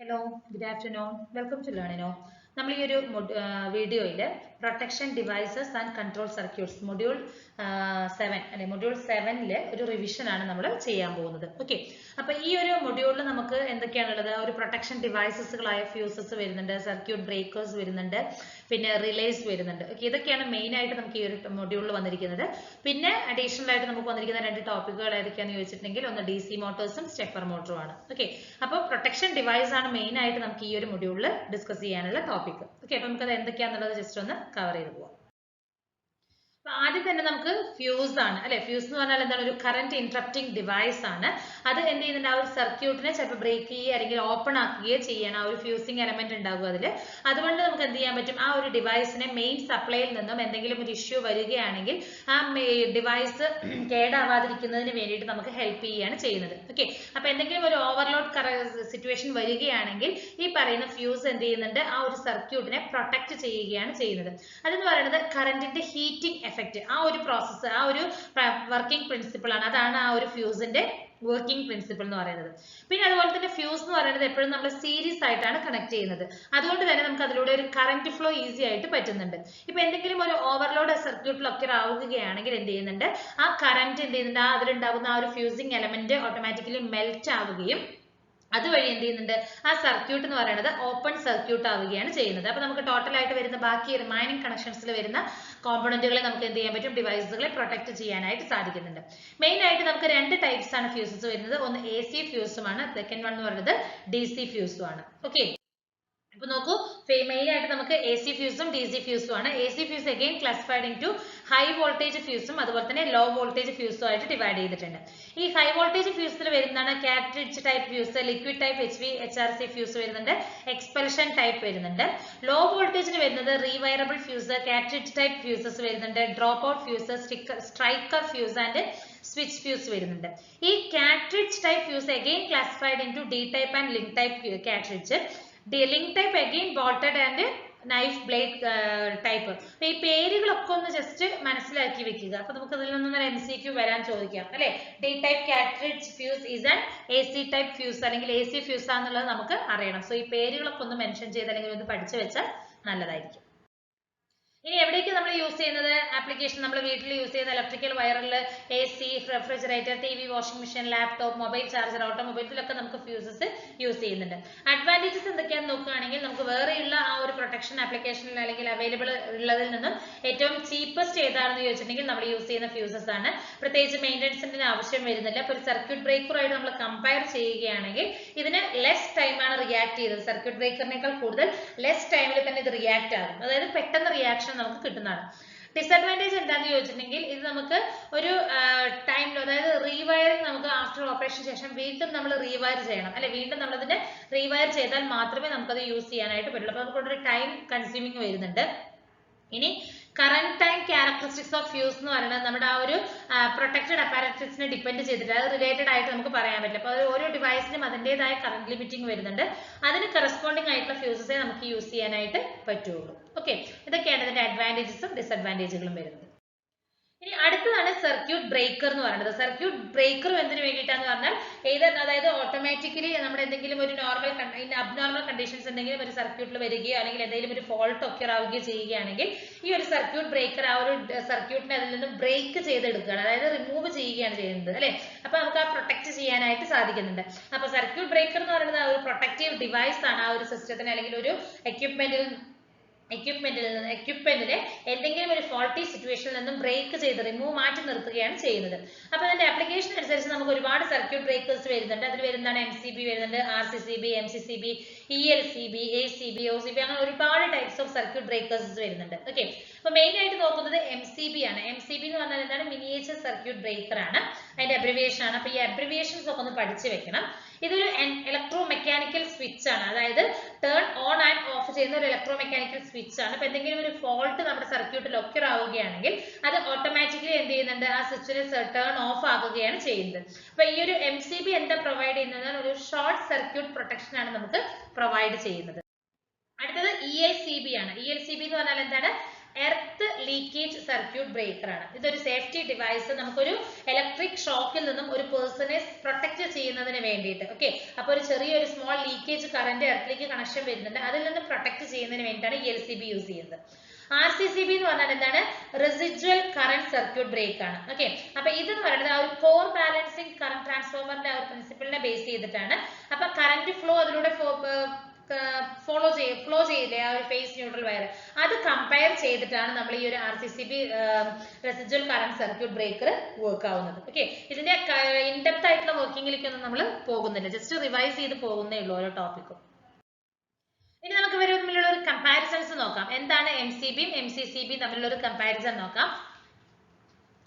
Hello, good afternoon. Welcome to Learnino. നമ്മൾ ഈ ഒരു വീഡിയോയിൽ protection devices and control circuits module 7 അല്ലെ മൊഡ്യൂൾ 7ലെ ഒരു റിവിഷൻ ആണ് നമ്മൾ ചെയ്യാൻ പോകുന്നത്. ഓക്കെ, അപ്പൊ ഈ ഒരു മൊഡ്യൂളിൽ നമുക്ക് എന്തൊക്കെയാണുള്ളത്? ഒരു പ്രൊട്ടക്ഷൻ ഡിവൈസസുകളായ ഫ്യൂസസ് വരുന്നുണ്ട്, സർക്യൂട്ട് ബ്രേക്കേഴ്സ് വരുന്നുണ്ട്, പിന്നെ റിലേസ് വരുന്നുണ്ട്. ഓക്കെ, ഇതൊക്കെയാണ് മെയിൻ ആയിട്ട് നമുക്ക് ഈ ഒരു മൊഡ്യൂളിൽ വന്നിരിക്കുന്നത്. പിന്നെ അഡീഷണൽ ആയിട്ട് നമുക്ക് വന്നിരിക്കുന്ന രണ്ട് ടോപ്പിക്കുകൾ ഏതൊക്കെയാണെന്ന് ചോദിച്ചിട്ടുണ്ടെങ്കിൽ ഒന്ന് DC മോട്ടോഴ്സും സ്റ്റെപ്പർ മോട്ടറും ആണ്. ഓക്കെ, അപ്പോൾ പ്രൊട്ടക്ഷൻ ഡിവൈസ് ആണ് മെയിൻ ആയിട്ട് നമുക്ക് ഈ ഒരു മൊഡ്യൂളിൽ ഡിസ്കസ് ചെയ്യാനുള്ള ടോപ്പിക്. ഓക്കെ, അപ്പൊ നമുക്കത് എന്തൊക്കെയാണെന്നുള്ളത് ജസ്റ്റ് ഒന്ന് കവർ ചെയ്ത് പോവാം. ആദ്യം തന്നെ നമുക്ക് ഫ്യൂസ് ആണ് അല്ലെ. ഫ്യൂസ് എന്ന് പറഞ്ഞാൽ എന്താണ്? ഒരു കറന്റ് ഇന്ററപ്റ്റിംഗ് ഡിവൈസ് ആണ്. അത് എന്ത് ചെയ്യുന്നുണ്ട്? ആ ഒരു സർക്യൂട്ടിനെ ചിലപ്പോൾ ബ്രേക്ക് ചെയ്യുക അല്ലെങ്കിൽ ഓപ്പൺ ആക്കുകയോ ചെയ്യണം. ആ ഒരു ഫ്യൂസിങ് എലമെന്റ് ഉണ്ടാകും അതിൽ. അതുകൊണ്ട് നമുക്ക് എന്ത് ചെയ്യാൻ പറ്റും? ആ ഒരു ഡിവൈസിനെ മെയിൻ സപ്ലൈയിൽ നിന്നും എന്തെങ്കിലും ഒരു ഇഷ്യൂ വരികയാണെങ്കിൽ ആ ഡിവൈസ് കേടാവാതിരിക്കുന്നതിന് വേണ്ടിയിട്ട് നമുക്ക് ഹെൽപ്പ് ചെയ്യുകയാണ് ചെയ്യുന്നത്. ഓക്കെ, അപ്പൊ എന്തെങ്കിലും ഒരു ഓവർലോഡ് സിറ്റുവേഷൻ വരികയാണെങ്കിൽ ഈ പറയുന്ന ഫ്യൂസ് എന്ത് ചെയ്യുന്നുണ്ട്? ആ ഒരു സർക്യൂട്ടിനെ പ്രൊട്ടക്ട് ചെയ്യുകയാണ് ചെയ്യുന്നത്. അതെന്ന് പറയുന്നത് കറന്റിന്റെ ഹീറ്റിംഗ് എഫക്റ്റ്, ആ ഒരു പ്രോസസ്സ്, ആ ഒരു വർക്കിംഗ് പ്രിൻസിപ്പിൾ ആണ്. അതാണ് ആ ഒരു ഫ്യൂസിന്റെ വർക്കിംഗ് പ്രിൻസിപ്പിൾ എന്ന് പറയുന്നത്. പിന്നെ അതുപോലെ തന്നെ ഫ്യൂസ് എന്ന് പറയുന്നത് എപ്പോഴും നമ്മൾ സീരീസ് ആയിട്ടാണ് കണക്ട് ചെയ്യുന്നത്. അതുകൊണ്ട് തന്നെ നമുക്ക് അതിലൂടെ ഒരു കറന്റ് ഫ്ലോ ഈസി ആയിട്ട് പറ്റുന്നുണ്ട്. ഇപ്പൊ എന്തെങ്കിലും ഒരു ഓവർലോഡ് സർക്യൂട്ടിൽ ഒക്കെ ആവുകയാണെങ്കിൽ എന്ത് ചെയ്യുന്നുണ്ട്? ആ കറന്റ് എന്ത് ചെയ്യുന്നുണ്ട്? അതിലുണ്ടാകുന്ന ആ ഒരു ഫ്യൂസിങ് എലമെന്റ് ഓട്ടോമാറ്റിക്കലി മെൽറ്റ് ആവുകയും അതുവഴി എന്ത് ചെയ്യുന്നുണ്ട്? ആ സർക്യൂട്ട് എന്ന് പറയുന്നത് ഓപ്പൺ സർക്യൂട്ട് ആവുകയാണ് ചെയ്യുന്നത്. അപ്പൊ നമുക്ക് ടോട്ടൽ ആയിട്ട് വരുന്ന ബാക്കി റിമൈനിങ് കണക്ഷൻസിൽ വരുന്ന കോമ്പണന്റുകളെ നമുക്ക് എന്ത് ചെയ്യാൻ പറ്റും? ഡിവൈസുകളെ പ്രൊട്ടക്ട് ചെയ്യാനായിട്ട് സാധിക്കുന്നുണ്ട്. മെയിൻ ആയിട്ട് നമുക്ക് രണ്ട് ടൈപ്സ് ആണ് ഫ്യൂസസ് വരുന്നത്. ഒന്ന് AC ഫ്യൂസും ആണ്, സെക്കൻഡ് വൺ എന്ന് പറയുന്നത് DC ഫ്യൂസും ആണ്. ഓക്കെ, അപ്പൊ നോക്കൂ, മെയിൻ ആയിട്ട് നമുക്ക് AC ഫ്യൂസും DC ഫ്യൂസും ആണ്. AC fuse again classified into high voltage ഫ്യൂസും അതുപോലെ തന്നെ ലോ വോൾട്ടേജ് ഫ്യൂസും ആയിട്ട് ഡിവൈഡ് ചെയ്തിട്ടുണ്ട്. ഈ ഹൈ വോൾട്ടേജ് ഫ്യൂസിൽ വരുന്നതാണ് cartridge type fuse, liquid type HRC fuse വരുന്നുണ്ട്, എക്സ്പെൽഷൻ ടൈപ്പ് വരുന്നുണ്ട്. ലോ വോൾട്ടേജിന് വരുന്നത് rewirable fuse, cartridge type fuses വരുന്നുണ്ട്, drop out fuse, striker fuse and switch fuse വരുന്നുണ്ട്. ഈ cartridge type fuse again classified into D type and link type cartridge. Link type again bolted and knife blade type. ഈ പേരുകളൊക്കെ ഒന്ന് just മനസ്സിലാക്കി വെക്കുക. അപ്പൊ നമുക്ക് ഇതിൽ നിന്നും MCQ വരാൻ ചോദിക്കാം അല്ലെ. D type cartridge fuse is an AC type fuse അല്ലെങ്കിൽ AC ഫ്യൂസ് ആണെന്നുള്ളത് നമുക്ക് അറിയണം. സോ ഈ പേരുകളൊക്കെ ഒന്ന് മെൻഷൻ ചെയ്ത് അല്ലെങ്കിൽ ഒന്ന് പഠിച്ചു വെച്ചാൽ നല്ലതായിരിക്കും. ഇനി എവിടേക്ക് നമ്മൾ യൂസ് ചെയ്യുന്നത്? ആപ്ലിക്കേഷൻ നമ്മൾ വീട്ടിൽ യൂസ് ചെയ്യുന്ന ഇലക്ട്രിക്കൽ വയറിൽ AC, refrigerator, TV, washing machine, laptop, mobile charger, ഓട്ടോമൊബൈൽസിലൊക്കെ നമുക്ക് ഫ്യൂസസ് യൂസ് ചെയ്യുന്നുണ്ട്. അഡ്വാൻറ്റേജസ് എന്തൊക്കെയാണെന്ന് നോക്കുകയാണെങ്കിൽ നമുക്ക് വേറെയുള്ള ആ ഒരു പ്രൊട്ടക്ഷൻ ആപ്ലിക്കേഷനിൽ അല്ലെങ്കിൽ അവൈലബിൾ ഉള്ളതിൽ നിന്നും ഏറ്റവും ചീപ്പസ്റ്റ് ഏതാണെന്ന് ചോദിച്ചിട്ടുണ്ടെങ്കിൽ നമ്മൾ യൂസ് ചെയ്യുന്ന ഫ്യൂസസ് ആണ്. പ്രത്യേകിച്ച് മെയിൻ്റെനൻസിന്റെ ആവശ്യം വരുന്നില്ല. ഇപ്പോൾ ഒരു സർക്യൂട്ട് ബ്രേക്കറുമായിട്ട് നമ്മൾ കമ്പയർ ചെയ്യുകയാണെങ്കിൽ ഇതിന് ലെസ് ടൈമാണ് റിയാക്ട് ചെയ്തത്. സർക്യൂട്ട് ബ്രേക്കറിനേക്കാൾ കൂടുതൽ ലെസ് ടൈമിൽ തന്നെ ഇത് റിയാക്ട് ആകും. അതായത് പെട്ടെന്ന് റിയാക്ഷൻ നമുക്ക് കിട്ടുന്നതാണ്. ഡിസഡ്വാൻറ്റേജ് എന്താണെന്ന് ചോദിച്ചിട്ടുണ്ടെങ്കിൽ ഇത് നമുക്ക് ഒരു ടൈമിൽ, അതായത് റീവയറിംഗ് നമുക്ക് ആഫ്റ്റർ ഓപ്പറേഷൻ ശേഷം വീണ്ടും നമ്മൾ റീവയർ ചെയ്യണം അല്ലെ. വീണ്ടും നമ്മൾ ഇതിനെ റീവയർ ചെയ്താൽ മാത്രമേ നമുക്കത് യൂസ് ചെയ്യാനായിട്ട് പറ്റുള്ളൂ. അപ്പൊ നമുക്കൊരു ടൈം കൺസ്യൂമിങ് വരുന്നുണ്ട്. ഇനി current time characteristics of fuse എന്ന് പറയുന്നത് നമ്മുടെ ആ ഒരു പ്രൊട്ടക്റ്റഡ് അപ്പാരറ്റസിനെ ഡിപ്പെൻഡ് ചെയ്തിട്ട് അത് റിലേറ്റഡ് ആയിട്ട് നമുക്ക് പറയാൻ പറ്റില്ല. അപ്പോൾ ഓരോ ഡിവൈസിനും അതിൻ്റെതായ കറന്റ് ലിമിറ്റിംഗ് വരുന്നുണ്ട്. അതിന് കറസ്പോണ്ടിങ് ആയിട്ടുള്ള ഫ്യൂസസേ നമുക്ക് യൂസ് ചെയ്യാനായിട്ട് പറ്റുള്ളൂ. ഓക്കെ, ഇതൊക്കെയാണ് ഇതിന്റെ അഡ്വാൻറ്റേജസും ഡിസഡ്വാൻറ്റേജുകളും വരുന്നത്. ഇനി അടുത്തതാണ് സർക്യൂട്ട് ബ്രേക്കർ എന്ന് പറയുന്നത്. സർക്യൂട്ട് ബ്രേക്കർ എന്തിനു വേണ്ടിയിട്ടാന്ന് പറഞ്ഞാൽ അതായത് ഓട്ടോമാറ്റിക്കലി നമ്മുടെ എന്തെങ്കിലും ഒരു അബ്നോർമൽ കണ്ടീഷൻസ് എന്തെങ്കിലും ഒരു സർക്യൂട്ടിൽ വരികയോ അല്ലെങ്കിൽ എന്തെങ്കിലും ഒരു ഫോൾട്ട് ഒക്കെ ആവുകയോ ചെയ്യുകയാണെങ്കിൽ ഈ ഒരു സർക്യൂട്ട് ബ്രേക്കർ ആ ഒരു സർക്യൂട്ടിനെ അതിൽ നിന്ന് ബ്രേക്ക് ചെയ്തെടുക്കുകയാണ്, അതായത് റിമൂവ് ചെയ്യുകയാണ് ചെയ്യുന്നത് അല്ലെ. അപ്പൊ നമുക്ക് ആ പ്രൊട്ടക്ട് ചെയ്യാനായിട്ട് സാധിക്കുന്നുണ്ട്. അപ്പൊ സർക്യൂട്ട് ബ്രേക്കർ എന്ന് പറയുന്നത് ആ ഒരു പ്രൊട്ടക്റ്റീവ് ഡിവൈസ് ആണ്. ആ ഒരു സിസ്റ്റത്തിന് അല്ലെങ്കിൽ ഒരു എക്യുപ്മെന്റിനെ എന്തെങ്കിലും ഒരു ഫോൾട്ടി സിറ്റുവേഷനിൽ നിന്നും ബ്രേക്ക് ചെയ്ത് മാറ്റി നിർത്തുകയാണ് ചെയ്യുന്നത്. അപ്പൊ അതിന്റെ ആപ്ലിക്കേഷൻ അനുസരിച്ച് നമുക്ക് ഒരുപാട് സർക്യൂട്ട് ബ്രേക്കേഴ്സ് വരുന്നുണ്ട്. അതിൽ വരുന്നതാണ് MCB വരുന്നുണ്ട്, RCCB, MCCB, ELCB, ACB, OCB, അങ്ങനെ ഒരുപാട് ടൈപ്സ് ഓഫ് സർക്യൂട്ട് ബ്രേക്കേഴ്സ് വരുന്നുണ്ട്. ഓക്കെ, അപ്പൊ മെയിൻ ആയിട്ട് നോക്കുന്നത് MCB ആണ്. MCB എന്ന് പറഞ്ഞാൽ എന്താണ്? മിനിയേച്ചർ സർക്യൂട്ട് ബ്രേക്കർ ആണ്, അതിന്റെ അബ്രിവിയേഷൻ ആണ്. അപ്പൊ ഈ അബ്രിവിയേഷൻസ് ഒക്കെ ഒന്ന് പഠിച്ചു വെക്കണം. ഇതൊരു ഇലക്ട്രോ മെക്കാനിക്കൽ സ്വിച്ച് ആണ്, അതായത് ടേൺ ഓൺ ആൻഡ് ഓഫ് ചെയ്യുന്ന ഒരു ഇലക്ട്രോ മെക്കാനിക്കൽ സ്വിച്ച് ആണ്. അപ്പൊ എന്തെങ്കിലും ഒരു ഫോൾട്ട് നമ്മുടെ സർക്യൂട്ടിൽ ഒക്കർ ആവുകയാണെങ്കിൽ അത് ഓട്ടോമാറ്റിക്കലി എന്ത് ചെയ്യുന്നുണ്ട്? ആ സ്വിച്ചിനെ ടേൺ ഓഫ് ആകുകയാണ് ചെയ്യുന്നത്. അപ്പൊ ഈ ഒരു MCB എന്താ പ്രൊവൈഡ് ചെയ്യുന്നത്? ഒരു ഷോർട്ട് സർക്യൂട്ട് പ്രൊട്ടക്ഷൻ ആണ് നമുക്ക് പ്രൊവൈഡ് ചെയ്യുന്നത്. അടുത്തത് ELCB ആണ്. ELCB എന്ന് പറഞ്ഞാൽ എന്താണ്? എർത്ത് ലീക്കേജ് സർക്യൂട്ട് ബ്രേക്കർ ആണ്. ഇതൊരു സേഫ്റ്റി ഡിവൈസ്, നമുക്കൊരു ഇലക്ട്രിക് ഷോക്കിൽ നിന്നും ഒരു പേഴ്സണെ പ്രൊട്ടക്ട് ചെയ്യുന്നതിന് വേണ്ടിയിട്ട്. ഓക്കെ, അപ്പൊ ഒരു ചെറിയൊരു സ്മോൾ ലീക്കേജ് കറന്റ് എർത്തിലേക്ക് കണക്ഷൻ വരുന്നുണ്ട്, അതിൽ നിന്ന് പ്രൊട്ടക്ട് ചെയ്യുന്നതിന് വേണ്ടിയിട്ടാണ് ഈ LCB യൂസ് ചെയ്യുന്നത്. RCCB എന്ന് പറഞ്ഞാൽ എന്താണ്? റെസിഡ്വൽ കറന്റ് സർക്യൂട്ട് ബ്രേക്ക് ആണ്. ഓക്കെ, അപ്പൊ ഇതെന്ന് പറയുന്നത് ആ ഒരു കോർ ബാലൻസിങ് കറന്റ് ട്രാൻസ്ഫോമറിന്റെ ആ ഒരു പ്രിൻസിപ്പിളിനെ ബേസ് ചെയ്തിട്ടാണ്. അപ്പൊ കറന്റ് ഫ്ലോ അതിലൂടെ ഫ്ലോ ചെയ്യില്ലേ ആ ഒരു ഫേസ് ന്യൂട്രൽ വയർ, അത് കമ്പയർ ചെയ്തിട്ടാണ് നമ്മൾ ഈ ഒരു RCCB residual current circuit breaker work ആവുന്നത്. ഓക്കെ, ഇതിന്റെ ഇൻഡെപ്ത് ആയിട്ടുള്ള വർക്കിംഗിലേക്കൊന്നും നമ്മൾ പോകുന്നില്ല, ജസ്റ്റ് റിവൈസ് ചെയ്ത് പോകുന്നേ ഉള്ളൂ ഓരോ ടോപ്പിക്കും. ഇനി നമുക്ക് ഇവർ തമ്മിലുള്ള ഒരു കമ്പാരിസൺസ് നോക്കാം. എന്താണ് MCBയും MCCBയും തമ്മിലുള്ള ഒരു കമ്പാരിസൺ നോക്കാം.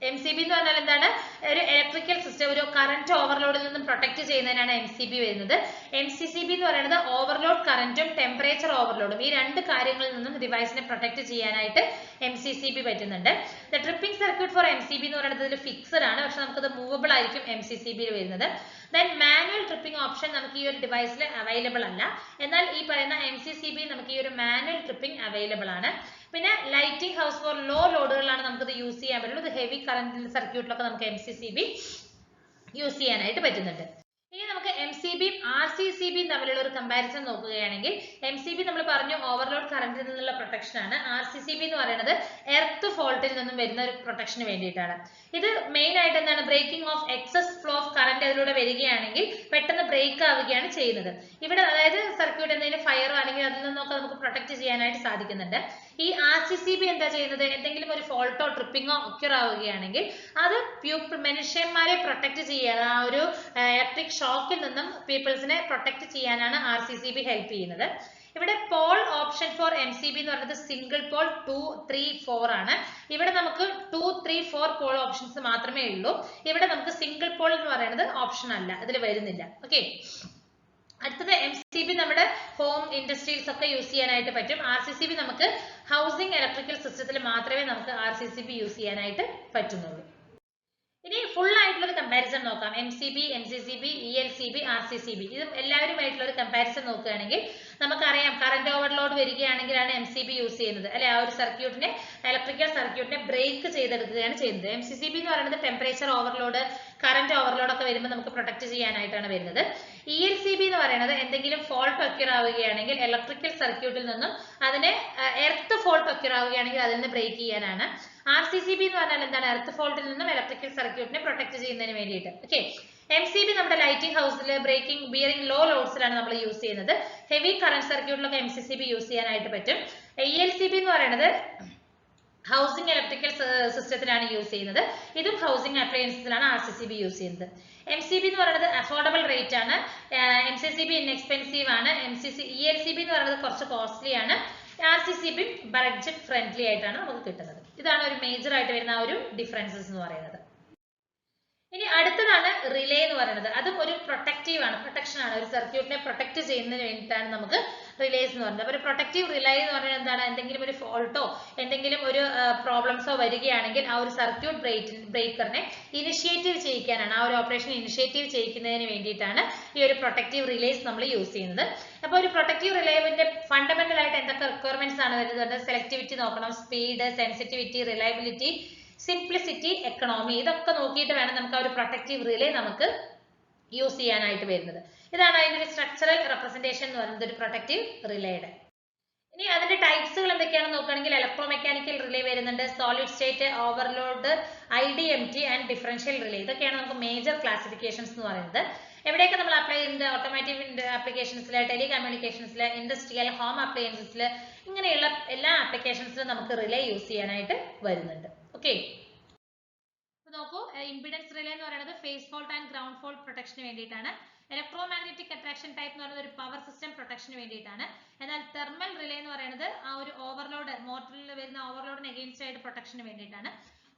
MCB എന്ന് പറഞ്ഞാൽ എന്താണ്? ഒരു ഇലക്ട്രിക്കൽ സിസ്റ്റം, ഒരു കറന്റ് ഓവർലോഡിൽ നിന്നും പ്രൊട്ടക്ട് ചെയ്യുന്നതിനാണ് MCB വരുന്നത്. MCCB എന്ന് പറയുന്നത് ഓവർലോഡ് കറന്റും ടെമ്പറേച്ചർ ഓവർലോഡും, ഈ രണ്ട് കാര്യങ്ങളിൽ നിന്നും ഡിവൈസിനെ പ്രൊട്ടക്ട് ചെയ്യാനായിട്ട് MCCB പറ്റുന്നുണ്ട്. The tripping circuit for MCB എന്ന് പറയുന്നത് ഇതിൽ ഫിക്സഡ് ആണ്, പക്ഷെ നമുക്കത് മൂവബിൾ ആയിരിക്കും MCCB വരുന്നത്. ദെൻ മാനുവൽ ട്രിപ്പിംഗ് ഓപ്ഷൻ നമുക്ക് ഈ ഒരു ഡിവൈസിൽ അവൈലബിൾ അല്ല, എന്നാൽ ഈ പറയുന്ന MCCB നമുക്ക് ഈ ഒരു മാനുവൽ ട്രിപ്പിംഗ് അവൈലബിൾ ആണ്. പിന്നെ ലൈറ്റിംഗ് ഹൗസ് ഫോർ ലോ ലോഡുകളിലാണ് നമുക്കത് യൂസ് ചെയ്യാൻ പറ്റുള്ളൂ. ഇത് ഹെവി കറന്റ് സർക്യൂട്ടിലൊക്കെ നമുക്ക് MCCB യൂസ് ചെയ്യാനായിട്ട് പറ്റുന്നുണ്ട്. ഇനി നമുക്ക് MCBയും RCCBയും തമ്മിലുള്ള ഒരു കമ്പാരിസൺ നോക്കുകയാണെങ്കിൽ, MCB നമ്മൾ പറഞ്ഞു ഓവർലോഡ് കറന്റിൽ നിന്നുള്ള പ്രൊട്ടക്ഷൻ ആണ്. RCCB എന്ന് പറയുന്നത് എർത്ത് ഫോൾട്ടിൽ നിന്നും വരുന്ന ഒരു പ്രൊട്ടക്ഷന് വേണ്ടിയിട്ടാണ്. ഇത് മെയിൻ ആയിട്ട് എന്താണ്? Breaking of excess flow of current അതിലൂടെ വരികയാണെങ്കിൽ പെട്ടെന്ന് ബ്രേക്ക് ആവുകയാണ് ചെയ്യുന്നത്. ഇവിടെ അതായത് സർക്യൂട്ട് എന്തെങ്കിലും ഫയറോ അല്ലെങ്കിൽ അതിൽ നിന്നൊക്കെ നമുക്ക് പ്രൊട്ടക്ട് ചെയ്യാനായിട്ട് സാധിക്കുന്നുണ്ട്. ഈ RCCB എന്താ ചെയ്യുന്നത്? എന്തെങ്കിലും ഒരു ഫോൾട്ടോ ട്രിപ്പിങ്ങോ ഒക്യുർ ആവുകയാണെങ്കിൽ അത് മനുഷ്യന്മാരെ പ്രൊട്ടക്ട് ചെയ്യാൻ, ആ ഒരു ഇലക്ട്രിക് ഷോക്കിൽ നിന്നും പീപ്പിൾസിനെ പ്രൊട്ടക്ട് ചെയ്യാനാണ് RCCB ഹെൽപ്പ് ചെയ്യുന്നത്. ഇവിടെ പോൾ ഓപ്ഷൻ ഫോർ MCB എന്ന് പറയുന്നത് സിംഗിൾ പോൾ 2, 3, 4 ആണ്. ഇവിടെ നമുക്ക് 2, 3, 4 പോൾ ഓപ്ഷൻസ് മാത്രമേ ഉള്ളൂ. ഇവിടെ നമുക്ക് സിംഗിൾ പോൾ എന്ന് പറയുന്നത് ഓപ്ഷൻ അല്ല, ഇതിൽ വരുന്നില്ല. ഓക്കെ, അടുത്തത് MCB നമ്മുടെ ഹോം ഇൻഡസ്ട്രീസ് ഒക്കെ യൂസ് ചെയ്യാനായിട്ട് പറ്റും. RCCB നമുക്ക് ഹൗസിംഗ് ഇലക്ട്രിക്കൽ സിസ്റ്റത്തിൽ മാത്രമേ നമുക്ക് RCCB യൂസ് ചെയ്യാനായിട്ട് പറ്റുന്നുള്ളൂ. ഇനി ഫുൾ ആയിട്ടുള്ള ഒരു കമ്പാരിസൺ നോക്കാം. MCB, MCCB, ELCB, RCCB, ഇത് എല്ലാവരുമായിട്ടുള്ള ഒരു കമ്പാരിസൺ നോക്കുകയാണെങ്കിൽ നമുക്കറിയാം കറന്റ് ഓവർലോഡ് വരികയാണെങ്കിലാണ് MCB യൂസ് ചെയ്യുന്നത് അല്ലെ, ആ ഒരു സർക്യൂട്ടിനെ, ഇലക്ട്രിക്കൽ സർക്യൂട്ടിനെ ബ്രേക്ക് ചെയ്തെടുക്കുകയാണ് ചെയ്യുന്നത്. MCCB എന്ന് പറയുന്നത് ടെമ്പറേച്ചർ ഓവർലോഡ്, കറന്റ് ഓവർലോഡ് ഒക്കെ വരുമ്പോൾ നമുക്ക് പ്രൊട്ടക്ട് ചെയ്യാനായിട്ടാണ് വരുന്നത്. ELCB എന്ന് പറയുന്നത് എന്തെങ്കിലും ഫോൾട്ട് ഒക്യുർ ആവുകയാണെങ്കിൽ ഇലക്ട്രിക്കൽ സർക്യൂട്ടിൽ നിന്നും അതിനെ എർത്ത് ഫോൾട്ട് ഒക്യുർ ആവുകയാണെങ്കിൽ അതിൽ നിന്ന് ബ്രേക്ക് ചെയ്യാനാണ്. RCCB എന്ന് പറഞ്ഞാൽ എന്താണ്? എർത്ത് ഫോൾട്ടിൽ നിന്നും ഇലക്ട്രിക്കൽ സർക്യൂട്ടിനെ പ്രൊട്ടക്ട് ചെയ്യുന്നതിന് വേണ്ടിയിട്ട്. ഓക്കെ, MCB നമ്മുടെ ലൈറ്റിംഗ് ഹൗസിൽ, ബ്രേക്കിംഗ്, ബിയറിംഗ് ലോ ലോഡ്സിലാണ് നമ്മൾ യൂസ് ചെയ്യുന്നത്. ഹെവി കറന്റ് സർക്യൂട്ടിലൊക്കെ MCCB യൂസ് ചെയ്യാനായിട്ട് പറ്റും. ELCB എന്ന് പറയുന്നത് ഹൗസിംഗ് ഇലക്ട്രിക്കൽ സിസ്റ്റത്തിലാണ് യൂസ് ചെയ്യുന്നത്. ഇതും ഹൗസിംഗ് അപ്ലയൻസിലാണ് RCCB യൂസ് ചെയ്യുന്നത്. MCB എന്ന് പറയുന്നത് അഫോർഡബിൾ റേറ്റ് ആണ്, MCCB ഇൻഎക്സ്പെൻസീവ് ആണ്. ELCB എന്ന് പറയുന്നത് കുറച്ച് കോസ്റ്റ്ലി ആണ്, RCCB ബഡ്ജറ്റ് ഫ്രണ്ട്ലി ആയിട്ടാണ് നമുക്ക് കിട്ടുന്നത്. ഇതാണ് ഒരു മേജർ ആയിട്ട് വരുന്ന ആ ഒരു ഡിഫറൻസസ് എന്ന് പറയുന്നത്. ഇനി അടുത്തതാണ് റിലേ എന്ന് പറയുന്നത്. അതും ഒരു പ്രൊട്ടക്റ്റീവ് ആണ്, പ്രൊട്ടക്ഷൻ ആണ്, ഒരു സർക്യൂട്ടിനെ പ്രൊട്ടക്ട് ചെയ്യുന്നതിന് വേണ്ടിയിട്ടാണ് നമുക്ക് റിലേസ് എന്ന് പറയുന്നത്. ഒരു പ്രൊട്ടക്റ്റീവ് റിലേ എന്ന് പറയുന്നത് എന്താണ്? എന്തെങ്കിലും ഒരു ഫോൾട്ടോ എന്തെങ്കിലും ഒരു പ്രോബ്ലംസോ വരികയാണെങ്കിൽ ആ ഒരു സർക്യൂട്ട് ബ്രേക്കറിനെ ഇനിഷ്യേറ്റീവ് ചെയ്യിക്കാനാണ്, ആ ഒരു ഓപ്പറേഷൻ ഇനിഷ്യേറ്റീവ് ചെയ്യിക്കുന്നതിന് വേണ്ടിയിട്ടാണ് ഈ ഒരു പ്രൊട്ടക്റ്റീവ് റിലേസ് നമ്മൾ യൂസ് ചെയ്യുന്നത്. അപ്പോൾ ഒരു പ്രൊട്ടക്റ്റീവ് റിലേവിന്റെ ഫണ്ടമെന്റൽ ആയിട്ട് എന്തൊക്കെ റിക്വയർമെന്റ്സ് ആണ് വരുന്നത്? സെലക്ടിവിറ്റി നോക്കണം, speed, sensitivity, reliability, simplicity, economy, ഇതൊക്കെ നോക്കിയിട്ട് വേണം നമുക്ക് ആ ഒരു പ്രൊട്ടക്റ്റീവ് റിലേ നമുക്ക് യൂസ് ചെയ്യാനായിട്ട് വരുന്നത്. ഇതാണ് അതിന്റെ ഒരു സ്ട്രക്ചറൽ റെപ്രസെന്റേഷൻ എന്ന് പറയുന്നത് ഒരു പ്രൊട്ടക്റ്റീവ് റിലേയുടെ. ഇനി അതിന്റെ ടൈപ്സുകൾ എന്തൊക്കെയാണെന്ന് നോക്കുകയാണെങ്കിൽ ഇലക്ട്രോ മെക്കാനിക്കൽ റിലേ വരുന്നുണ്ട്, solid state, overload, IDMT and differential relay. ഇതൊക്കെയാണ് നമുക്ക് മേജർ ക്ലാസിഫിക്കേഷൻസ് എന്ന് പറയുന്നത്. എവിടെയൊക്കെ നമ്മൾ അപ്ലൈ ചെയ്യുന്നത്? ഓട്ടോമോട്ടീവ് ആപ്ലിക്കേഷൻസിൽ, ടെലികമ്മ്യൂണിക്കേഷൻസിൽ, ഇൻഡസ്ട്രിയൽ, ഹോം അപ്ലയൻസസിൽ, ഇങ്ങനെയുള്ള എല്ലാ ആപ്ലിക്കേഷൻസിലും നമുക്ക് റിലേ യൂസ് ചെയ്യാനായിട്ട് വരുന്നുണ്ട്. ഓക്കെ, നോക്കൂ, ഇംപിഡൻസ് റിലേ എന്ന് പറയുന്നത് phase fault and ground fault പ്രൊട്ടക്ഷന് വേണ്ടിയിട്ടാണ്. ഇലക്ട്രോ മാഗ്നറ്റിക് അട്രാക്ഷൻ ടൈപ്പ് എന്ന് പറയുന്നത് ഒരു പവർ സിസ്റ്റം പ്രൊട്ടക്ഷന് വേണ്ടിയിട്ടാണ്. എന്നാൽ തെർമൽ റിലേ എന്ന് പറയുന്നത് ആ ഒരു ഓവർലോഡ്, മോട്ടറിൽ വരുന്ന ഓവർലോഡിന് അഗെയിൻസ്റ്റ് ആയിട്ട് പ്രൊട്ടക്ഷന് വേണ്ടിയിട്ടാണ്.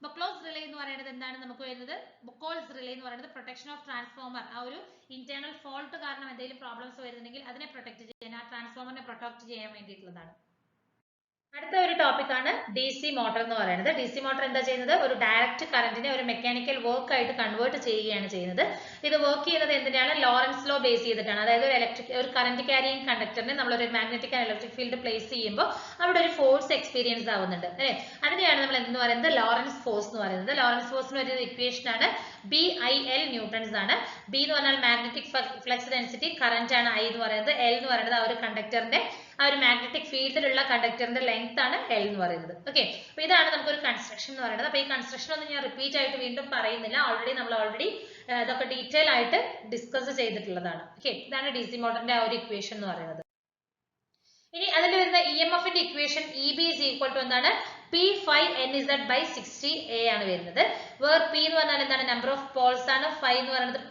ബൊക്ലോസ് റിലേ എന്ന് പറയുന്നത് എന്താണ് നമുക്ക് വരുന്നത്? ബൊക്കോൾസ് റിലേ എന്ന് പറയുന്നത് പ്രൊട്ടക്ഷൻ ഓഫ് ട്രാൻസ്ഫോമർ, ആ ഒരു ഇന്റേണൽ ഫോൾട്ട് കാരണം എന്തെങ്കിലും പ്രോബ്ലംസ് വരുന്നുണ്ടെങ്കിൽ അതിനെ പ്രൊട്ടക്ട് ചെയ്യാൻ, ആ ട്രാൻസ്ഫോമറിനെ പ്രൊട്ടക്ട് ചെയ്യാൻ വേണ്ടിയിട്ടുള്ളതാണ്. അടുത്ത ഒരു ടോപ്പിക് ആണ് ഡി സി മോട്ടോർ എന്ന് പറയുന്നത്. ഡി സി മോട്ടോർ എന്താ ചെയ്യുന്നത്? ഒരു ഡയറക്റ്റ് കറന്റിനെ ഒരു മെക്കാനിക്കൽ വർക്ക് ആയിട്ട് കൺവേർട്ട് ചെയ്യുകയാണ് ചെയ്യുന്നത്. ഇത് വർക്ക് ചെയ്യുന്നത് എന്തിനാണ്? ലോറൻസ് ലോ ബേസ് ചെയ്തിട്ടാണ്. അതായത് ഒരു കറന്റ് ക്യാരിയിങ് കണ്ടക്ടറിനെ നമ്മൾ ഒരു magnetic and electric field place ചെയ്യുമ്പോൾ അവിടെ ഒരു ഫോഴ്സ് എക്സ്പീരിയൻസ് ആവുന്നുണ്ട് അല്ലെ? അതിനെയാണ് നമ്മൾ എന്ന് പറയുന്നത് ലോറൻസ് ഫോഴ്സ് എന്ന് പറയുന്നത്. ലോറൻസ് ഫോഴ്സിന് വരുന്ന ഇക്വേഷൻ ആണ് BIL ന്യൂട്ടൺസ് ആണ്. B എന്ന് പറഞ്ഞാൽ മാഗ്നറ്റിക് ഫ്ലക്സ് ഡെൻസിറ്റി, കറന്റ് ആണ് I എന്ന് പറയുന്നത്, L എന്ന് പറയുന്നത് ആ ഒരു കണ്ടക്ടറിന്റെ ആ ഒരു മാഗ്നറ്റിക് ഫീൽഡിലുള്ള കണ്ടക്ടറിന്റെ ലെങ്ത് ആണ് L എന്ന് പറയുന്നത്. ഓക്കെ, അപ്പൊ ഇതാണ് നമുക്കൊരു കൺസ്ട്രക്ഷൻ എന്ന് പറയുന്നത്. അപ്പൊ ഈ കൺസ്ട്രക്ഷൻ ഒന്നും ഞാൻ റിപ്പീറ്റ് ആയിട്ട് വീണ്ടും പറയുന്നില്ല, നമ്മൾ ഓൾറെഡി ഇതൊക്കെ ഡീറ്റെയിൽ ആയിട്ട് ഡിസ്കസ് ചെയ്തിട്ടുള്ളതാണ്. ഓക്കെ, ഇതാണ് ഡി സി മോട്ടറിന്റെ ആ ഒരു ഇക്വേഷൻ എന്ന് പറയുന്നത്. ഇനി അതിൽ വരുന്ന EMFന്റെ equation EB is equal to എന്താണ്? P5NZ/60A ആണ് വരുന്നത്. വേർ P എന്ന് പറഞ്ഞാൽ എന്താണ്? നമ്പർ ഓഫ് പോൾസ് ആണ്. 5 എന്ന് പറയുന്നത്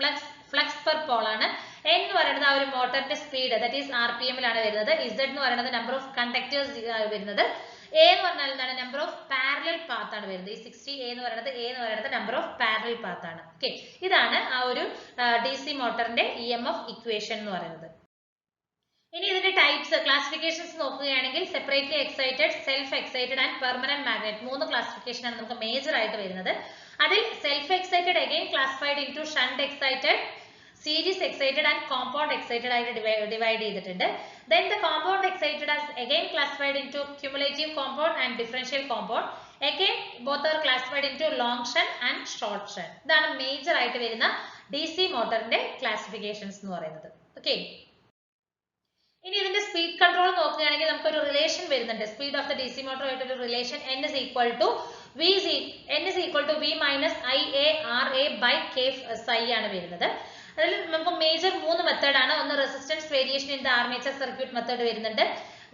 ഫ്ലക്സ് പെർ പോൾ ആണ്. N എന്ന് പറയുന്നത് ആ ഒരു മോട്ടറിന്റെ സ്പീഡ്, ദാറ്റ് ഈസ് RPM-ലാണ് വരുന്നത്. Z എന്ന് പറയുന്നത് നമ്പർ ഓഫ് കണ്ടക്ടേഴ്സ് വരുന്നത്. A എന്ന് പറഞ്ഞാൽ എന്താണ്? നമ്പർ ഓഫ് പാരലൽ പാത്ത് ആണ് വരുന്നത്. ഈ 60A എന്ന് പറയുന്നത് നമ്പർ ഓഫ് പാരലൽ പാത്ത് ആണ്. ഓക്കെ, ഇതാണ് ആ ഒരു DC മോട്ടറിന്റെ EMF ഇക്വേഷൻ എന്ന് പറയുന്നത്. ഇനി ഇതിന്റെ ടൈപ്സ് ക്ലാസിഫിക്കേഷൻസ് നോക്കുകയാണെങ്കിൽ separately excited, self excited and permanent magnet, 3 classification ആണ് നമുക്ക് മേജർ ആയിട്ട് വരുന്നത്. അതിൽ self excited again classified into shunt excited, series excited and compound excited ആയിട്ട് ഡിവൈഡ് ചെയ്തിട്ടുണ്ട്. Then the compound excited as again classified into cumulative compound and differential compound. Again both are classified into long shunt and short shunt. ഇതാണ് major ആയിട്ട് വരുന്ന DC മോട്ടറിന്റെ classifications എന്ന് പറയുന്നത്. Okay, ഇനി ഇതിന്റെ speed control നോക്കുകയാണെങ്കിൽ നമുക്കൊരു റിലേഷൻ വരുന്നുണ്ട്. Speed of the DC motor ആയിട്ടൊരു relation N is equal to V minus IA RA by K psi ആണ് വരുന്നത്. അതിൽ നമുക്ക് മേജർ 3 മെത്തേഡ് ആണ്. ഒന്ന് resistance variation in the armature circuit method വരുന്നുണ്ട്.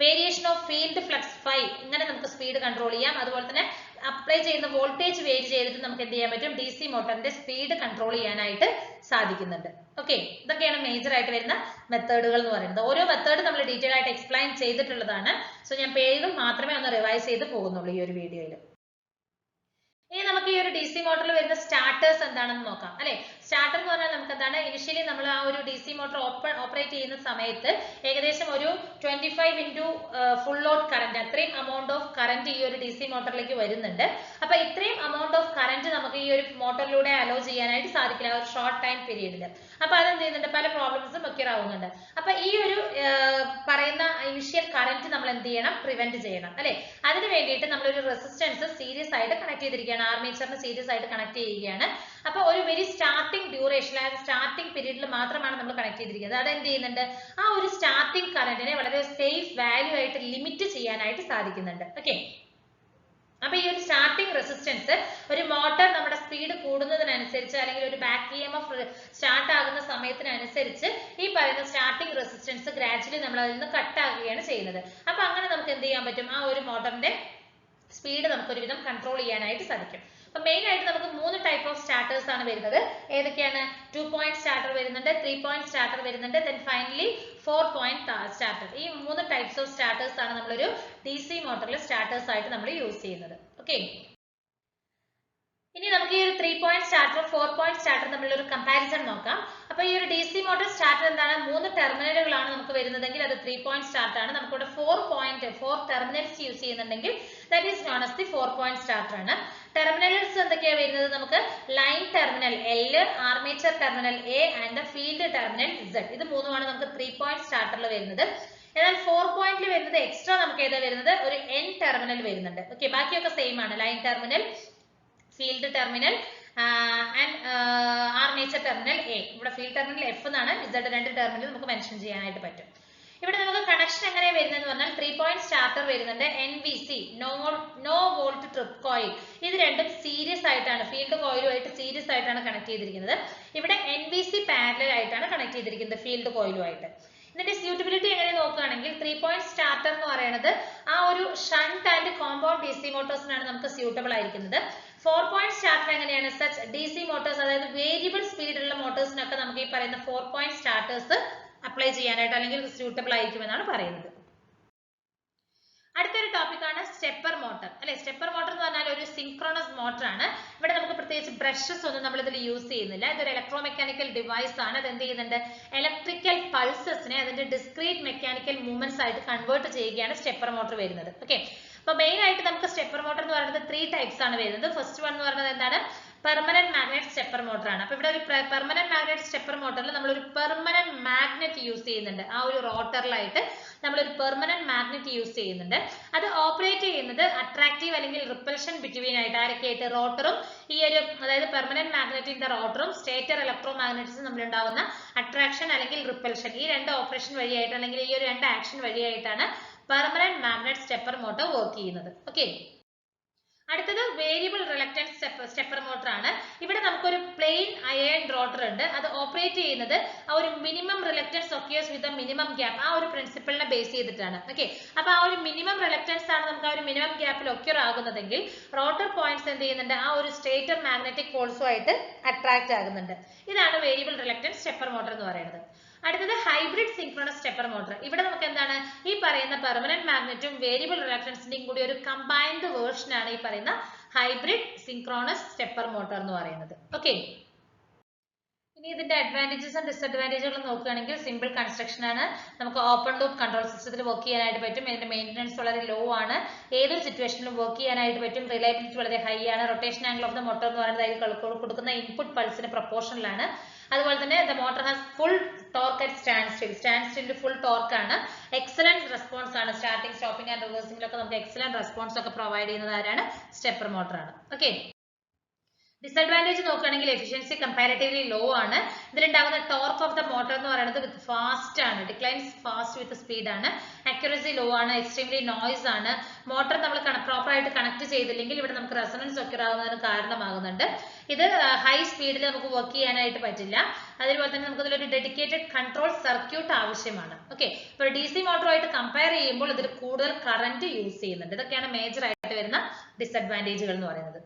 Variation of field flux phi, ഇങ്ങനെ നമുക്ക് സ്പീഡ് കൺട്രോൾ ചെയ്യാം. അതുപോലെ തന്നെ അപ്ലൈ ചെയ്യുന്ന വോൾട്ടേജ് വേരി ചെയ്തിട്ട് നമുക്ക് എന്ത് ചെയ്യാൻ പറ്റും? DC മോട്ടറിന്റെ സ്പീഡ് കൺട്രോൾ ചെയ്യാനായിട്ട് സാധിക്കുന്നുണ്ട്. ഓക്കെ, ഇതൊക്കെയാണ് മേജർ ആയിട്ട് വരുന്ന മെത്തേഡുകൾ എന്ന് പറയുന്നത്. ഓരോ മെത്തേഡ് നമ്മൾ ഡീറ്റെയിൽ ആയിട്ട് എക്സ്പ്ലെയിൻ ചെയ്തിട്ടുള്ളതാണ്. സോ ഞാൻ പേരുകൾ മാത്രമേ ഒന്ന് റിവൈസ് ചെയ്ത് പോകുന്നുള്ളൂ ഈ ഒരു വീഡിയോയിൽ. ഇനി നമുക്ക് ഈ ഒരു DC മോട്ടറിൽ വരുന്ന സ്റ്റാർട്ടേഴ്സ് എന്താണെന്ന് നോക്കാം അല്ലെ? സ്റ്റാർട്ടർ എന്ന് പറഞ്ഞാൽ നമുക്ക് എന്താണ്? ഇനിഷ്യലി നമ്മൾ ആ ഒരു DC മോട്ടർ ഓപ്പറേറ്റ് ചെയ്യുന്ന സമയത്ത് ഏകദേശം ഒരു 25 ഇൻറ്റു ഫുൾ ലോഡ് കറന്റ്, അത്രയും amount ഓഫ് കറന്റ് ഈ ഒരു DC മോട്ടറിലേക്ക് വരുന്നുണ്ട്. അപ്പൊ ഇത്രയും amount ഓഫ് കറന്റ് നമുക്ക് ഈ ഒരു മോട്ടറിലൂടെ അലോ ചെയ്യാനായിട്ട് സാധിക്കില്ല ഒരു ഷോർട്ട് ടൈം പീരീഡിൽ. അപ്പൊ അതെന്ത് ചെയ്യുന്നുണ്ട്? പല പ്രോബ്ലംസും ഒക്കെ ആവുന്നുണ്ട്. അപ്പൊ ഈ ഒരു പറയുന്ന ഇനിഷ്യൽ കറന്റ് നമ്മൾ എന്ത് ചെയ്യണം? പ്രിവെന്റ് ചെയ്യണം അല്ലെ? അതിന് വേണ്ടിയിട്ട് നമ്മളൊരു റെസിസ്റ്റൻസ് സീരീസ് ആയിട്ട് കണക്ട് ചെയ്തിരിക്കുകയാണ്, ആർമേച്ചറിന് സീരീസ് ആയിട്ട് കണക്ട് ചെയ്യുകയാണ്. അപ്പൊ ഒരു വെരി സ്റ്റാർട്ടിംഗ് ഡ്യൂറേഷൻ, അതായത് സ്റ്റാർട്ടിംഗ് പീരീഡിൽ മാത്രമാണ് നമ്മൾ കണക്ട് ചെയ്തിരിക്കുന്നത്. അത് എന്ത് ചെയ്യുന്നുണ്ട്? ആ ഒരു സ്റ്റാർട്ടിംഗ് കറന്റിനെ വളരെ സേഫ് വാല്യൂ ആയിട്ട് ലിമിറ്റ് ചെയ്യാനായിട്ട് സാധിക്കുന്നുണ്ട്. ഓക്കെ, അപ്പൊ ഈ ഒരു സ്റ്റാർട്ടിംഗ് റെസിസ്റ്റൻസ് ഒരു മോട്ടർ നമ്മുടെ സ്പീഡ് കൂടുന്നതിനനുസരിച്ച് അല്ലെങ്കിൽ ഒരു ബാക്ക് EMF സ്റ്റാർട്ട് ആകുന്ന സമയത്തിനനുസരിച്ച് ഈ പറയുന്ന സ്റ്റാർട്ടിംഗ് റെസിസ്റ്റൻസ് ഗ്രാജുവലി നമ്മൾ അതിൽ നിന്ന് കട്ട് ആകുകയാണ് ചെയ്യുന്നത്. അപ്പൊ അങ്ങനെ നമുക്ക് എന്ത് ചെയ്യാൻ പറ്റും? ആ ഒരു മോട്ടറിന്റെ സ്പീഡ് നമുക്ക് ഒരുവിധം കൺട്രോൾ ചെയ്യാനായിട്ട് സാധിക്കും. അപ്പൊ മെയിൻ ആയിട്ട് നമുക്ക് 3 ടൈപ്പ് ഓഫ് സ്റ്റാർട്ടേഴ്സ് ആണ് വരുന്നത്. ഏതൊക്കെയാണ്? 2 പോയിന്റ് സ്റ്റാർട്ടർ വരുന്നുണ്ട്, 3 പോയിന്റ് സ്റ്റാർട്ടർ വരുന്നുണ്ട്, then finally 4 പോയിന്റ് സ്റ്റാർട്ടർ. ഈ 3 ടൈപ്സ് ഓഫ് സ്റ്റാർട്ടേഴ്സ് ആണ് നമ്മളൊരു DC മോട്ടറിൽ സ്റ്റാർട്ടേഴ്സ് ആയിട്ട് നമ്മൾ യൂസ് ചെയ്യുന്നത്. ഓക്കെ, ഇനി നമുക്ക് ഈ ഒരു 3 പോയിന്റ് സ്റ്റാർട്ടർ 4 പോയിന്റ് സ്റ്റാർട്ടർ തമ്മിലുള്ള ഒരു കമ്പാരിസൺ നോക്കാം. അപ്പൊ ഈ ഒരു DC മോട്ടർ സ്റ്റാർട്ടർ എന്താണ്? 3 ടെർമിനലുകളാണ് നമുക്ക് വരുന്നതെങ്കിൽ അത് 3 പോയിന്റ് സ്റ്റാർട്ടർ ആണ്. നമുക്കിവിടെ 4 ടെർമിനൽസ് യൂസ് ചെയ്യുന്നുണ്ടെങ്കിൽ that is known as the 4 point starter ആണ്. ടെർമിനൽസ് എന്തൊക്കെയാണ് വരുന്നത്? നമുക്ക് line terminal L, armature terminal A and field terminal Z. ഇത് മൂന്നുമാണ് നമുക്ക് 3 പോയിന്റ് സ്റ്റാർട്ടറിൽ വരുന്നത്. എന്നാൽ 4 പോയിന്റിൽ വരുന്നത് എക്സ്ട്രാ നമുക്ക് ഏതാ വരുന്നത്? ഒരു N ടെർമിനൽ വരുന്നുണ്ട്. ഓക്കെ, ബാക്കിയൊക്കെ സെയിം ആണ്. Line terminal, field terminal and armature terminal A. ഇവിടെ ഫീൽഡ് ടെർമിനൽ F എന്നാണ്, Z 2 ടെർമിനൽ നമുക്ക് മെൻഷൻ ചെയ്യാനായിട്ട് പറ്റും. ഇവിടെ നമുക്ക് കണക്ഷൻ എങ്ങനെ വരുന്നതെന്ന് പറഞ്ഞാൽ 3 പോയിന്റ് സ്റ്റാർട്ടർ വരുന്നുണ്ട്, NVC no volt trip coil. ഇത് രണ്ടും സീരീസ് ആയിട്ടാണ്, ഫീൽഡ് കോയിലുമായിട്ട് സീരീസ് ആയിട്ടാണ് കണക്ട് ചെയ്തിരിക്കുന്നത്. ഇവിടെ NVC പാരലൽ ആയിട്ടാണ് കണക്ട് ചെയ്തിരിക്കുന്നത് ഫീൽഡ് കോയിലുമായിട്ട്. ഇതിന്റെ സ്യൂട്ടബിലിറ്റി എങ്ങനെ നോക്കുകയാണെങ്കിൽ 3 പോയിന്റ് സ്റ്റാർട്ടർ എന്ന് പറയുന്നത് ആ ഒരു ഷണ്ട് ആൻഡ് കോമ്പൗണ്ട് DC മോട്ടോഴ്സിനാണ് നമുക്ക് സ്യൂട്ടബിൾ ആയിരിക്കുന്നത്. 4 പോയിന്റ് സ്റ്റാർട്ടർ എങ്ങനെയാണ്? സച്ച് DC മോട്ടോഴ്സ്, അതായത് വേരിയബിൾ സ്പീഡിലുള്ള മോട്ടോഴ്സിനൊക്കെ നമുക്ക് ഈ പറയുന്ന 4 പോയിന്റ് സ്റ്റാർട്ടേഴ്സ് അപ്ലൈ ചെയ്യാനായിട്ട് അല്ലെങ്കിൽ സ്യൂട്ടബിൾ ആയിരിക്കുമെന്നാണ് പറയുന്നത്. അടുത്തൊരു ടോപ്പിക് ആണ് സ്റ്റെപ്പർ മോട്ടർ അല്ലെ? സ്റ്റെപ്പർ മോട്ടർ എന്ന് പറഞ്ഞാൽ ഒരു സിൻക്രോണസ് മോട്ടർ ആണ്. ഇവിടെ നമുക്ക് പ്രത്യേകിച്ച് ബ്രഷസ് ഒന്നും നമ്മൾ ഇതിൽ യൂസ് ചെയ്യുന്നില്ല. ഇതൊരു ഇലക്ട്രോ മെക്കാനിക്കൽ ഡിവൈസ് ആണ്. അത് എന്ത് ചെയ്യുന്നുണ്ട്? ഇലക്ട്രിക്കൽ പൾസസിനെ അതിന്റെ ഡിസ്ക്രീറ്റ് മെക്കാനിക്കൽ മൂവ്മെന്റ്സ് ആയിട്ട് കൺവേർട്ട് ചെയ്യുകയാണ് സ്റ്റെപ്പർ മോട്ടർ വരുന്നത്. ഓക്കെ, അപ്പോൾ മെയിൻ ആയിട്ട് നമുക്ക് സ്റ്റെപ്പർ മോട്ടർ എന്ന് പറയുന്നത് 3 ടൈപ്സ് ആണ് വരുന്നത്. ഫസ്റ്റ് വൺ എന്ന് പറയുന്നത് എന്താണ്? പെർമനന്റ് മാഗ്നറ്റ് സ്റ്റെപ്പർ മോട്ടർ ആണ്. അപ്പോൾ ഇവിടെ ഒരു പെർമനന്റ് മാഗ്നറ്റ് സ്റ്റെപ്പർ മോട്ടറിൽ നമ്മൾ ഒരു പെർമനന്റ് മാഗ്നറ്റ് യൂസ് ചെയ്യുന്നുണ്ട്. ആ ഒരു റോട്ടറിലായിട്ട് നമ്മൾ ഒരു പെർമനന്റ് മാഗ്നറ്റ് യൂസ് ചെയ്യുന്നുണ്ട്. അത് ഓപ്പറേറ്റ് ചെയ്യുന്നത് അട്രാക്റ്റീവ് അല്ലെങ്കിൽ റിപ്പൽഷൻ ബിറ്റ്വീൻ ആയിട്ട് ആരൊക്കെയായിട്ട്? റോട്ടറും ഈ ഒരു അതായത് പെർമനന്റ് മാഗ്നറ്റിന്റെ റോട്ടറും സ്റ്റേറ്റർ ഇലക്ട്രോ മാഗ്നറ്റിസും തമ്മിൽ ഉണ്ടാവുന്ന അട്രാക്ഷൻ അല്ലെങ്കിൽ റിപ്പൽഷൻ, ഈ രണ്ട് ഓപ്പറേഷൻ വഴിയായിട്ട് അല്ലെങ്കിൽ ഈ ഒരു രണ്ട് ആക്ഷൻ വഴിയായിട്ടാണ് permanent magnet stepper motor work ചെയ്യുന്നത്. ഓക്കെ, അടുത്തത് വേരിയബിൾ റിലക്റ്റൻസ് സ്റ്റെപ്പർ മോട്ടർ ആണ്. ഇവിടെ നമുക്കൊരു പ്ലെയിൻ അയൺ റോട്ടർ ഉണ്ട്. അത് ഓപ്പറേറ്റ് ചെയ്യുന്നത് ആ ഒരു minimum reluctance occurs with minimum gap, ആ ഒരു പ്രിൻസിപ്പിളിനെ ബേസ് ചെയ്തിട്ടാണ്. ഓക്കെ, അപ്പൊ ആ ഒരു മിനിമം റിലക്റ്റൻസ് ആണ് നമുക്ക് ആ ഒരു മിനിമം ഗ്യാപ്പിൽ ഒക്യൂർ ആകുന്നതെങ്കിൽ റോട്ടർ പോയിന്റ്സ് എന്ത് ചെയ്യുന്നുണ്ട്? ആ ഒരു സ്റ്റേറ്റർ മാഗ്നറ്റിക് പോൾസും ആയിട്ട് അട്രാക്ട് ആകുന്നുണ്ട്. ഇതാണ് വേരിയബിൾ റിലക്റ്റൻസ് സ്റ്റെപ്പർ മോട്ടർ എന്ന് പറയുന്നത്. അടുത്തത് ഹൈബ്രിഡ് സിൻക്രണസ് സ്റ്റെപ്പർ മോട്ടർ. ഇവിടെ നമുക്ക് എന്താണ്? ഈ പറയുന്ന പെർമനന്റ് മാഗ്നറ്റും വേരിയബിൾ റിലക്റ്റൻസിന്റെയും കൂടി ഒരു കമ്പൈൻഡ് വേർഷൻ ആണ് ഈ പറയുന്ന ഹൈബ്രിഡ് സിൻക്രണസ് സ്റ്റെപ്പർ മോട്ടർ എന്ന് പറയുന്നത്. ഓക്കെ, ഇനി ഇതിന്റെ അഡ്വാൻറ്റേജസ് ആൻഡ് ഡിസഡ്വാൻറ്റേജുകൾ നോക്കുകയാണെങ്കിൽ സിമ്പിൾ കൺസ്ട്രക്ഷൻ ആണ്. നമുക്ക് ഓപ്പൺ ലൂപ്പ് കൺട്രോൾ സിസ്റ്റത്തിൽ വർക്ക് ചെയ്യാനായിട്ട് പറ്റും. ഇതിന്റെ മെയിൻ്റനൻസ് വളരെ ലോ ആണ്. ഏതൊരു സിറ്റുവേഷനിലും വർക്ക് ചെയ്യാനായിട്ട് പറ്റും. റിലയബിലിറ്റി വളരെ ഹൈ ആണ്. Rotation angle of the motor എന്ന് പറയുന്നത് അതിൽ കൊടുക്കുന്ന ഇൻപുട്ട് പൾസിന് പ്രൊപ്പോർഷണലാണ്. അതുപോലെ തന്നെ the motor has full torque at stand still full torque ആണ്. എക്സലന്റ് റെസ്പോൺസ് ആണ്. സ്റ്റാർട്ടിംഗ്, സ്റ്റോപ്പിംഗ് ആൻഡ് റിവേഴ്സിംഗിലൊക്കെ നമുക്ക് എക്സലന്റ് റെസ്പോൺസ് ഒക്കെ പ്രൊവൈഡ് ചെയ്യുന്നത് ആരാണ്? സ്റ്റെപ്പർ മോട്ടർ ആണ്. ഓക്കെ, ഡിസഡ്വാൻറ്റേജ് നോക്കുകയാണെങ്കിൽ എഫിഷ്യൻസി കമ്പാരിറ്റീവ്ലി ലോ ആണ്. ഇതിലുണ്ടാകുന്ന ടോർക്ക് ഓഫ് ദ മോട്ടർ എന്ന് പറയുന്നത് വിത്ത് ഫാസ്റ്റ് ആണ്. ഡിക്ലൈൻസ് ഫാസ്റ്റ് വിത്ത് സ്പീഡ് ആണ്. അക്യുറസി ലോ ആണ്. എക്സ്ട്രീംലി നോയ്സ് ആണ്. മോട്ടർ നമ്മൾ പ്രോപ്പർ ആയിട്ട് കണക്ട് ചെയ്തില്ലെങ്കിൽ ഇവിടെ നമുക്ക് റെസൊണൻസ് ഒക്യൂർ ആകുന്നതിന് കാരണമാകുന്നുണ്ട്. ഇത് ഹൈ സ്പീഡിൽ നമുക്ക് വർക്ക് ചെയ്യാനായിട്ട് പറ്റില്ല. അതുപോലെ തന്നെ നമുക്ക് ഇതിലൊരു ഡെഡിക്കേറ്റഡ് കൺട്രോൾ സർക്യൂട്ട് ആവശ്യമാണ്. ഓക്കെ, ഇപ്പോൾ DC മോട്ടറുമായിട്ട് കമ്പയർ ചെയ്യുമ്പോൾ ഇതിൽ കൂടുതൽ കറന്റ് യൂസ് ചെയ്യുന്നുണ്ട്. ഇതൊക്കെയാണ് മേജർ ആയിട്ട് വരുന്ന ഡിസഡ്വാൻറ്റേജുകൾ എന്ന് പറയുന്നത്.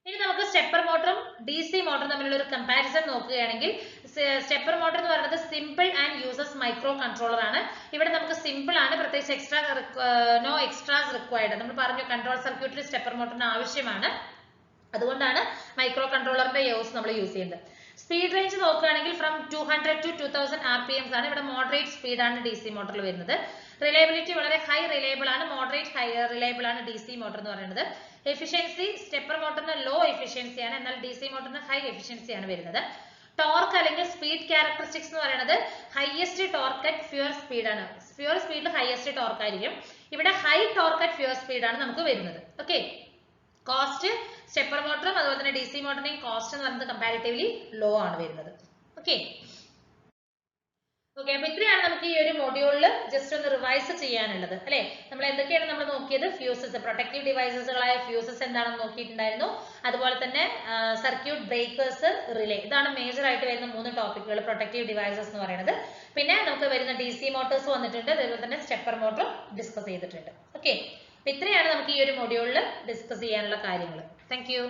ഇനി നമുക്ക് സ്റ്റെപ്പർ മോട്ടറും DC മോട്ടറും തമ്മിലുള്ള ഒരു കമ്പാരിസൺ നോക്കുകയാണെങ്കിൽ സ്റ്റെപ്പർ മോട്ടർ എന്ന് പറയുന്നത് simple and uses micro controller ആണ്. ഇവിടെ നമുക്ക് സിമ്പിൾ ആണ്, പ്രത്യേകിച്ച് നോ എക്സ്ട്രാസ് റിക്വയർഡ്. നമ്മൾ പറഞ്ഞു കൺട്രോൾ സർക്യൂട്ടിൽ സ്റ്റെപ്പർ മോട്ടറിന് ആവശ്യമാണ്. അതുകൊണ്ടാണ് മൈക്രോ കൺട്രോളറിന്റെ നമ്മൾ യൂസ് ചെയ്യുന്നത്. സ്പീഡ് റേഞ്ച് നോക്കുകയാണെങ്കിൽ ഫ്രം 200 to 2000 RPM ആണ്. ഇവിടെ മോഡറേറ്റ് സ്പീഡ് ആണ് DC മോട്ടറിൽ വരുന്നത്. റിലയബിലിറ്റി വളരെ ഹൈ റിലയബിൾ ആണ്. മോഡറേറ്റ് ഹൈ റിലയബിൾ ആണ് DC മോട്ടർ എന്ന് പറയുന്നത്. എഫിഷ്യൻസി സ്റ്റെപ്പർ മോട്ടറിന് ലോ എഫിഷ്യൻസി ആണ്, എന്നാൽ DC മോട്ടറിന് ഹൈ എഫിഷ്യൻസി ആണ് വരുന്നത്. ടോർക്ക് അല്ലെങ്കിൽ സ്പീഡ് ക്യാരക്ടറിസ്റ്റിക്സ് എന്ന് പറയുന്നത് ഹൈയസ്റ്റ് ടോർക്ക് അറ്റ് ഫ്യൂർ സ്പീഡ് ആണ്. ഫ്യൂർ സ്പീഡിൽ ഹൈയസ്റ്റ് ടോർക്ക് ആയിരിക്കും. ഇവിടെ ഹൈ ടോർക്ക് അറ്റ് ഫ്യൂർ സ്പീഡ് ആണ് നമുക്ക് വരുന്നത്. ഓക്കെ, കോസ്റ്റ് സ്റ്റെപ്പർ മോട്ടറും അതുപോലെ തന്നെ DC മോട്ടറിന്റെയും കോസ്റ്റ് എന്ന് പറയുന്നത് കമ്പാരിറ്റീവ്ലി ലോ ആണ് വരുന്നത്. ഓക്കെ, അപ്പൊ ഇത്രയാണ് നമുക്ക് ഈ ഒരു മൊഡ്യൂളിൽ ജസ്റ്റ് ഒന്ന് റിവൈസ് ചെയ്യാനുള്ളത് അല്ലെ. നമ്മൾ എന്തൊക്കെയാണ് നമ്മൾ നോക്കിയത്? ഫ്യൂസസ്, പ്രൊട്ടക്റ്റീവ് ഡിവൈസസുകളായ ഫ്യൂസസ് എന്താണെന്ന് നോക്കിയിട്ടുണ്ടായിരുന്നു. അതുപോലെ തന്നെ സർക്യൂട്ട് ബ്രേക്കേഴ്സ്, റിലേ, ഇതാണ് മേജർ ആയിട്ട് വരുന്ന 3 ടോപ്പിക്കുകൾ പ്രൊട്ടക്റ്റീവ് ഡിവൈസസ് എന്ന് പറയുന്നത്. പിന്നെ നമുക്ക് വരുന്ന DC മോട്ടോഴ്സ് വന്നിട്ടുണ്ട്. അതുപോലെ തന്നെ സ്റ്റെപ്പർ മോട്ടറും ഡിസ്കസ് ചെയ്തിട്ടുണ്ട്. ഓക്കെ, അപ്പൊ ഇത്രയാണ് നമുക്ക് ഈ ഒരു മൊഡ്യൂളിൽ ഡിസ്കസ് ചെയ്യാനുള്ള കാര്യങ്ങൾ. Thank you.